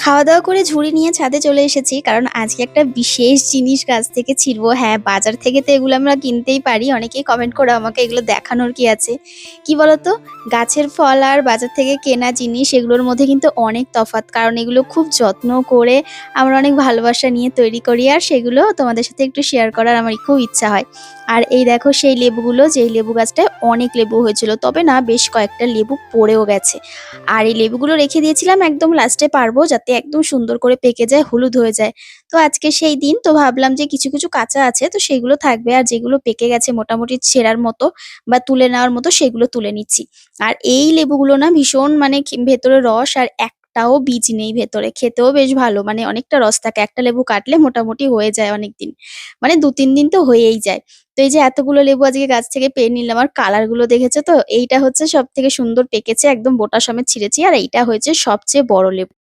খাওয়া-দাওয়া করে ঝুড়ি নিয়ে ছাদে চলে এসেছি। কারণ আজকে একটা বিশেষ জিনিস গাছ থেকে ছিঁড়বো। হ্যাঁ, বাজার থেকে তো এগুলো আমরা কিনতেই পারি। অনেকেই কমেন্ট করো আমাকে এগুলো দেখানোর কি আছে? কি বলতো? গাছের ফল আর বাজার থেকে কেনা জিনিস এগুলোর মধ্যে কিন্তু অনেক তফাৎ। কারণ এগুলো খুব যত্ন করে আমরা অনেক ভালোবাসা নিয়ে তৈরি করি। আর সেগুলো তোমাদের সাথে একটু শেয়ার করার আমার খুব ইচ্ছা হয়। আর এই দেখো সেই লেবুগুলো, যেই লেবু গাছটায় অনেক লেবু হয়েছিল। তবে না বেশ কয়েকটা লেবু পড়েও গেছে। আর এই লেবুগুলো রেখে দিয়েছিলাম একদম লাস্টে পারবো যাতে একদম সুন্দর করে পেকে যায়, হলুদ হয়ে যায়। তো আজকে সেই দিন তো ভাবলাম যে কিছু, কিছু কাঁচা আছে তো সেগুলো থাকবে আর যেগুলো পেকে গেছে মোটামুটি ছেঁড়ার মতো বা তুলে নেওয়ার মতো সেগুলো তুলে নিচ্ছি। আর এই লেবুগুলো না ভীষণ মানে ভেতরে রস আর একটাও বীজ নেই ভেতরে। খেতেও বেশ ভালো মানে অনেকটা রস থাকে। একটা লেবু কাটলে মোটামুটি হয়ে যায় অনেকদিন। মানে ২-৩ দিন তো হয়েই যায়। তো এই যে এতগুলো লেবু আজকে গাছ থেকে পেড়ে নিলাম আর কালার গুলো দেখেছো তো? এইটা হচ্ছে সবথেকে সুন্দর পেকেছে একদম বোটা সমেত ছিঁড়েছি আর এইটা হয়েছে সবচেয়ে বড় লেবু।